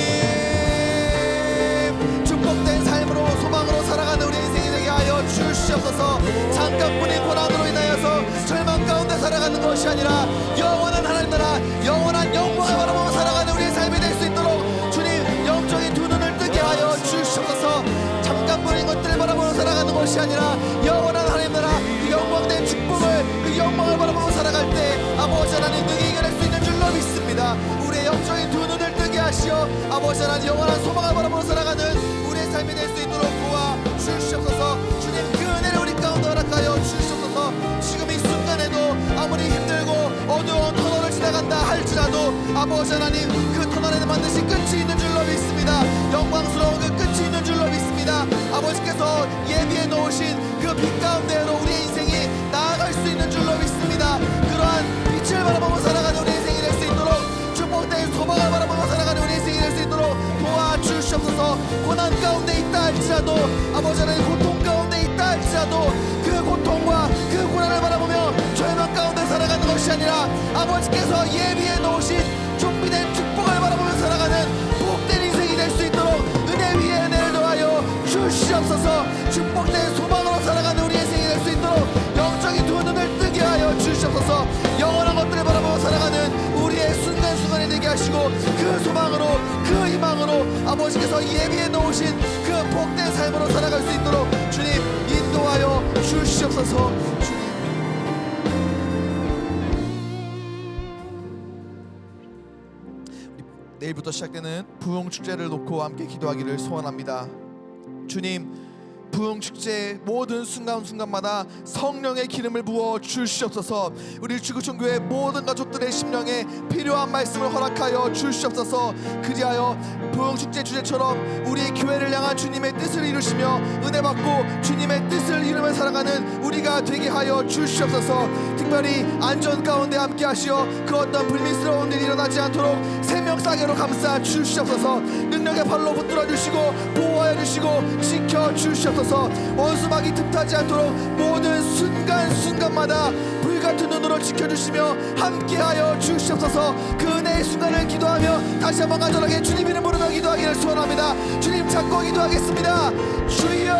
축복된 삶으로 소망으로 살아가는 우리 인생이 되게 하여 주시옵소서. 잠깐뿐인 고난으로 인하여서 절망 가운데 살아가는 것이 아니라 영원한 하나님 나라 영원한 영광을 바라보며 살아가는 우리의 삶이 될 수 있도록 주님 영적인 두 눈을 뜨게 하여 주시옵소서. 잠깐뿐인 것들을 바라보며 살아가는 것이 아니라 영원한 하나님 나라 그 영광된 축복을 그 영광을 바라보며 살아갈 때 아버지 하나님 능히 이겨낼 수 있는 줄로 믿습니다. 우리의 영적인 두 눈을 뜨게 하시어 아버지 하나님 영원한 소망을 바라보며 살아가는 우리의 삶이 될 수 있도록 도와주시옵소서. 주님 그 은혜를 우리 가운데 허락하여 주시옵소서. 지금 이 순간에도 아무리 힘들고 어두운 터널을 지나간다 할지라도 아버지 하나님 그 터널에는 반드시 끝이 있는 줄로 믿습니다. 영광스러운 그 끝이 있는 줄로 믿습니다. 아버지께서 예비해 놓으신 그 빛 가운데로 우리의 인생이 나아갈 수 있는 줄로 믿습니다. 그러한 빛을 바라보며 살아가는 우리 인생이 될 수 있도록 축복된 소망을 바라보며 살아가는 우리 인생이 될 수 있도록 도와주시옵소서. 고난 가운데 있다 할지라도 아버지 하나님 고통 가운데 있다 할지라도 그 고통과 그 고난을 바라보며 절망 가운데 살아가는 것이 아니라 아버지께서 예비해 놓으신 준비된 축복을 바라보며 살아가는 복된 인생이 될 수 있도록 은혜 위에 은혜를 더하여 주시옵소서. 축복된 소망으로 살아가는 우리 인생이 될 수 있도록 영적인 두 눈을 뜨게 하여 주시옵소서. 영원한 것들을 바라보며 살아가는 우리의 순간순간이 되게 하시고 그 소망으로 그 희망으로 아버지께서 예비해 놓으신 그 복된 삶으로 살아갈 수 있도록 주님 인도하여 주시옵소서. 주님 내일부터 시작되는 부흥축제를 놓고 함께 기도하기를 소원합니다. 주님 부흥축제의 모든 순간순간마다 성령의 기름을 부어 주시옵소서. 우리 주구촌교회 모든 가족들의 심령에 필요한 말씀을 허락하여 주시옵소서. 그리하여 부흥축제 주제처럼 우리 교회를 향한 주님의 뜻을 이루시며 은혜 받고 주님의 뜻을 이루며 살아가는 우리가 되게 하여 주시옵소서. 특별히 안전 가운데 함께 하시어 그 어떤 불미스러운 일이 일어나지 않도록 생명싸개로 감싸 주시옵소서. 능력의 발로 붙들어 주시고 보호하여 주시고 지켜 주시옵소서. 원수막이 틈타지 않도록 모든 순간순간마다 불같은 눈으로 지켜주시며 함께하여 주시옵소서. 그 은혜의 순간을 기도하며 다시 한번 간절하게 주님 이름 부르며 기도하기를 소원합니다. 주님 찾고 기도하겠습니다. 주여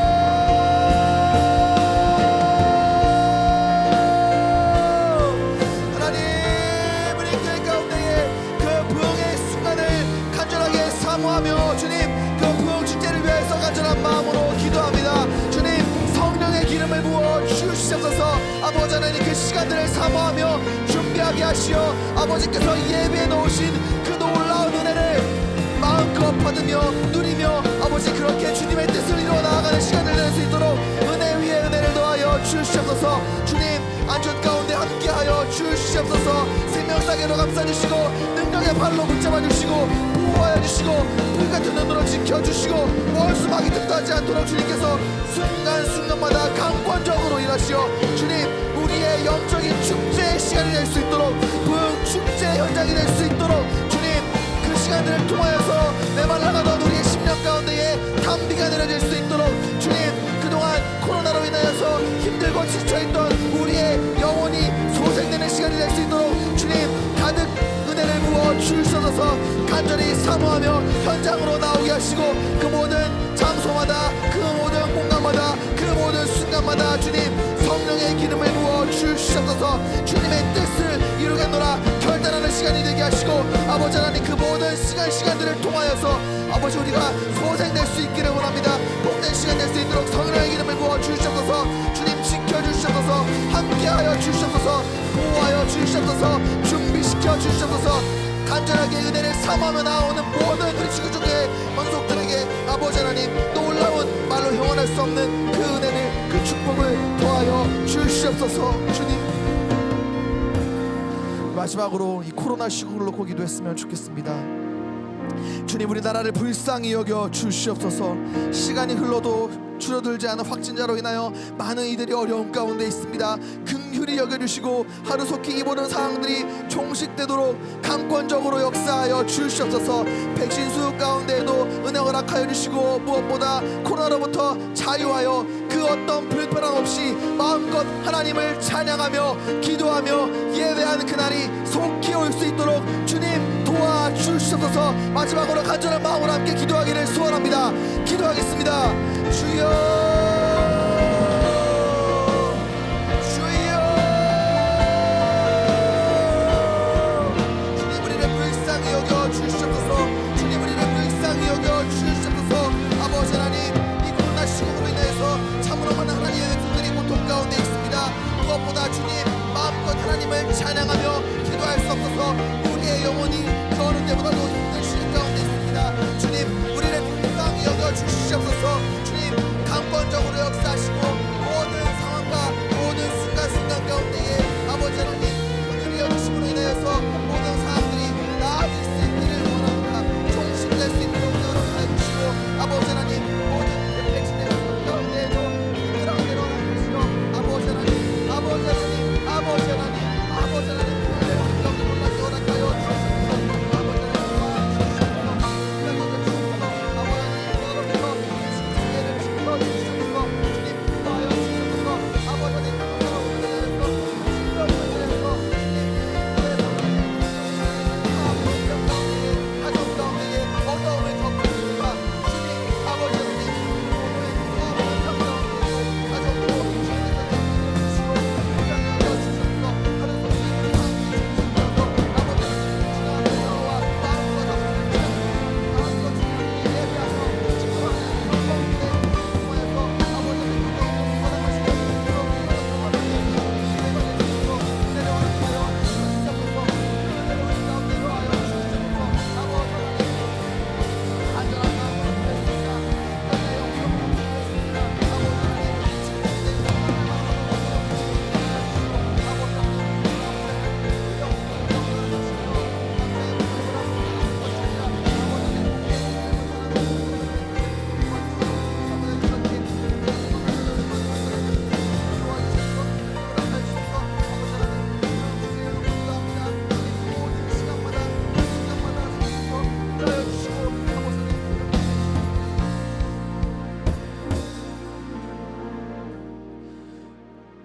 하나님 우리 교회 가운데에 그 부흥의 순간을 간절하게 사모하며 주님 그 부흥축제를 위해서 간절한 마음으로 기도합니다. 주님 성령의 기름을 부어 주시옵소서. 아버지 하나님 그 시간들을 사모하며 준비하게 하시어 아버지께서 예비해 놓으신 그 놀라운 은혜를 마음껏 받으며 누리며 아버지 그렇게 주님의 뜻을 이루어 나아가는 시간을 낼 수 있도록 은혜 위에 은혜를 더하여 주시옵소서. 주님 안전 가운데 함께하여 주시옵소서. 생명싸개로 감싸주시고 능력의 발로 붙잡아 주시고 보호하여 주시고 불같은 눈으로 지켜주시고 원수막이 틈타지 않도록 주님께서 순간순간마다 강권적으로 일하시어 주님 우리의 영적인 축제의 시간이 될 수 있도록 부흥축제 현장이 될 수 있도록 주님 그 시간들을 통하여서 메말라가던 우리의 심령 가운데에 담비가 내려질 수 있도록 주님 그동안 코로나로 인하여서 힘들고 지쳐있던 우리의 영혼이 소생되는 시간이 될 수 있도록 주님 가득 은혜를 부어 주시옵소서. 주시옵소서. 간절히 사모하며 현장으로 나오게 하시고 그 모든 장소마다 그 모든 공간마다 그 모든 순간마다 주님 성령의 기름을 부어 주시옵소서. 주님의 뜻을 이루겠노라 결단하는 시간이 되게 하시고 아버지 하나님 그 모든 시간들을 통하여서 아버지 우리가 소생될 수 있기를 원합니다. 복된 시간 될 수 있도록 성령의 기름을 부어 주시옵소서. 주님 지켜주시옵소서. 함께하여 주시옵소서. 보호하여 주시옵소서. 준비시켜 주시옵소서. 간절하게 은혜를 삼하며 나오는 모든 우리 지구중의 만속들에게 아버지 하나님 놀라운 말로 형언할 수 없는 그 은혜를 그 축복을 더하여 주시옵소서. 주님 마지막으로 이 코로나 시국을 놓고 기도했으면 좋겠습니다. 주님 우리 나라를 불쌍히 여겨 주시옵소서. 시간이 흘러도 줄어들지 않은 확진자로 인하여 많은 이들이 어려움 가운데 있습니다. 긍휼히 여겨주시고 하루속히 이 모든 상황들이 종식되도록 강권적으로 역사하여 주시옵소서. 백신 수급 가운데에도 은혜 허락하여 주시고 무엇보다 코로나로부터 자유하여 그 어떤 불편함 없이 마음껏 하나님을 찬양하며 기도하며 예배하는 그날이 속히 올 수 있도록 주님 도와주시옵소서. 마지막으로 간절한 마음으로 함께 기도하기를 소원합니다. 기도하겠습니다. 주여 주여 주님 우리를 불쌍히 여겨 주시옵소서. 주님 우리를 불쌍히 여겨 주시옵소서. 아버지 하나님 이 코로나 시국으로 인해서 참으로 많은 하나님의 백성들이 고통 가운데 있습니다. 무엇보다 주님 마음껏 하나님을 찬양하며 기도할 수 없어서 우리의 영혼이 그 어느 때보다도 힘든 시간 가운데 있습니다. 주님 우리를 불쌍히 여겨 주시옵소서. 주님 강권적으로 역사하시고 모든 상황과 모든 순간순간 가운데에 아버지 하나님 긍휼히 여기심으로 인하여서 모든 사람들이 나아질 수 있기를 원합니다. 종식될 수 있도록 노력하여 주시고 아버지 하나님 모든 백신의 수업 가운데에도 그런 대로 하시고 아버지 하나님 아버지 하나님 아버지 하나님 아버지 하나님 그들의 가운데 놀라게 허락하여 주시옵소서. 아버지 하나님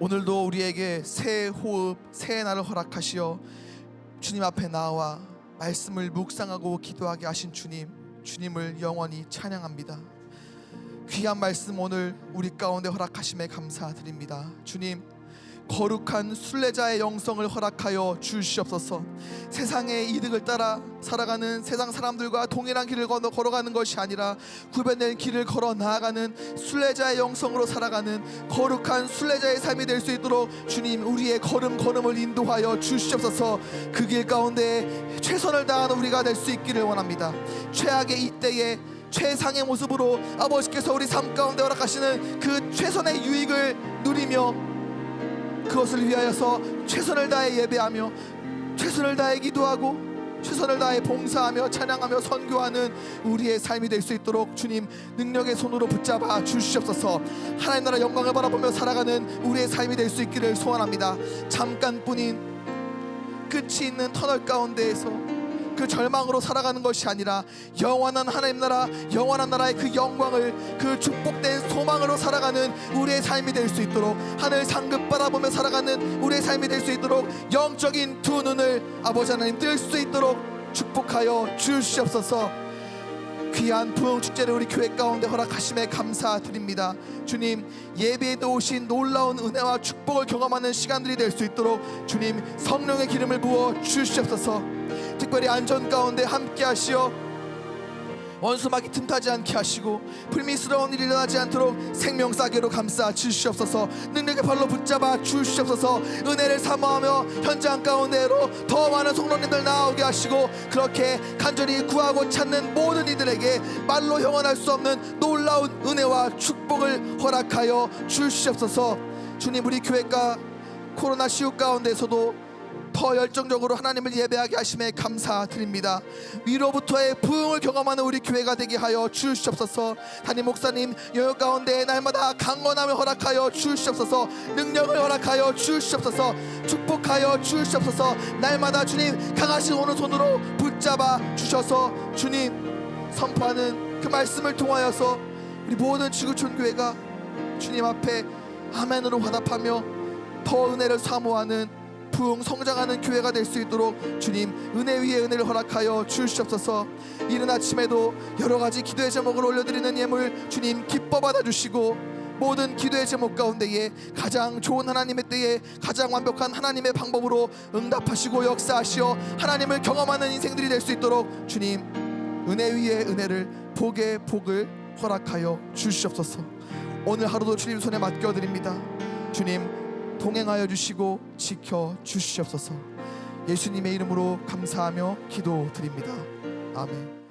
오늘도 우리에게 새 호흡, 새 날을 허락하시어 주님 앞에 나와 말씀을 묵상하고 기도하게 하신 주님을 영원히 찬양합니다. 귀한 말씀 오늘 우리 가운데 허락하심에 감사드립니다. 주님 거룩한 순례자의 영성을 허락하여 주시옵소서. 세상의 이득을 따라 살아가는 세상 사람들과 동일한 길을 걸어가는 것이 아니라 구별된 길을 걸어 나아가는 순례자의 영성으로 살아가는 거룩한 순례자의 삶이 될 수 있도록 주님 우리의 걸음을 인도하여 주시옵소서. 그 길 가운데 최선을 다하는 우리가 될 수 있기를 원합니다. 최악의 이때에 최상의 모습으로 아버지께서 우리 삶 가운데 허락하시는 그 최선의 유익을 누리며 그것을 위하여서 최선을 다해 예배하며 최선을 다해 기도하고 최선을 다해 봉사하며 찬양하며 선교하는 우리의 삶이 될 수 있도록 주님 능력의 손으로 붙잡아 주시옵소서. 하나님 나라 영광을 바라보며 살아가는 우리의 삶이 될 수 있기를 소원합니다. 잠깐뿐인 끝이 있는 터널 가운데에서 그 절망으로 살아가는 것이 아니라 영원한 하나님 나라, 영원한 나라의 그 영광을 그 축복된 소망으로 살아가는 우리의 삶이 될 수 있도록 하늘 상급 바라보며 살아가는 우리의 삶이 될 수 있도록 영적인 두 눈을 아버지 하나님 뜰 수 있도록 축복하여 주시옵소서. 귀한 부흥축제를 우리 교회 가운데 허락하심에 감사드립니다. 주님, 예배에 오신 놀라운 은혜와 축복을 경험하는 시간들이 될 수 있도록 주님 성령의 기름을 부어 주시옵소서. 특별히 안전 가운데 함께 하시어 원수막이 틈타지 않게 하시고 불미스러운 일이 일어나지 않도록 생명싸개로 감싸 주시옵소서. 능력의 발로 붙잡아 주시옵소서. 은혜를 사모하며 현장 가운데로 더 많은 성도님들 나오게 하시고 그렇게 간절히 구하고 찾는 모든 이들에게 말로 형언할 수 없는 놀라운 은혜와 축복을 허락하여 주시옵소서. 주님, 우리 교회가 코로나 시국 가운데서도 더 열정적으로 하나님을 예배하게 하심에 감사드립니다. 위로부터의 부흥을 경험하는 우리 교회가 되게 하여 주시옵소서. 담임 목사님 영역 가운데 날마다 강건함을 허락하여 주시옵소서. 능력을 허락하여 주시옵소서. 축복하여 주시옵소서. 날마다 주님 강하신 오른손으로 붙잡아 주셔서 주님 선포하는 그 말씀을 통하여서 우리 모든 지구촌 교회가 주님 앞에 아멘으로 화답하며 더 은혜를 사모하는 부흥 성장하는 교회가 될 수 있도록 주님 은혜 위에 은혜를 허락하여 주시옵소서. 이른 아침에도 여러 가지 기도의 제목을 올려드리는 예물 주님 기뻐 받아주시고 모든 기도의 제목 가운데에 가장 좋은 하나님의 때에 가장 완벽한 하나님의 방법으로 응답하시고 역사하시어 하나님을 경험하는 인생들이 될 수 있도록 주님 은혜 위에 은혜를 복의 복을 허락하여 주시옵소서. 오늘 하루도 주님 손에 맡겨드립니다. 주님 동행하여 주시고 지켜 주시옵소서. 예수님의 이름으로 감사하며 기도드립니다. 아멘.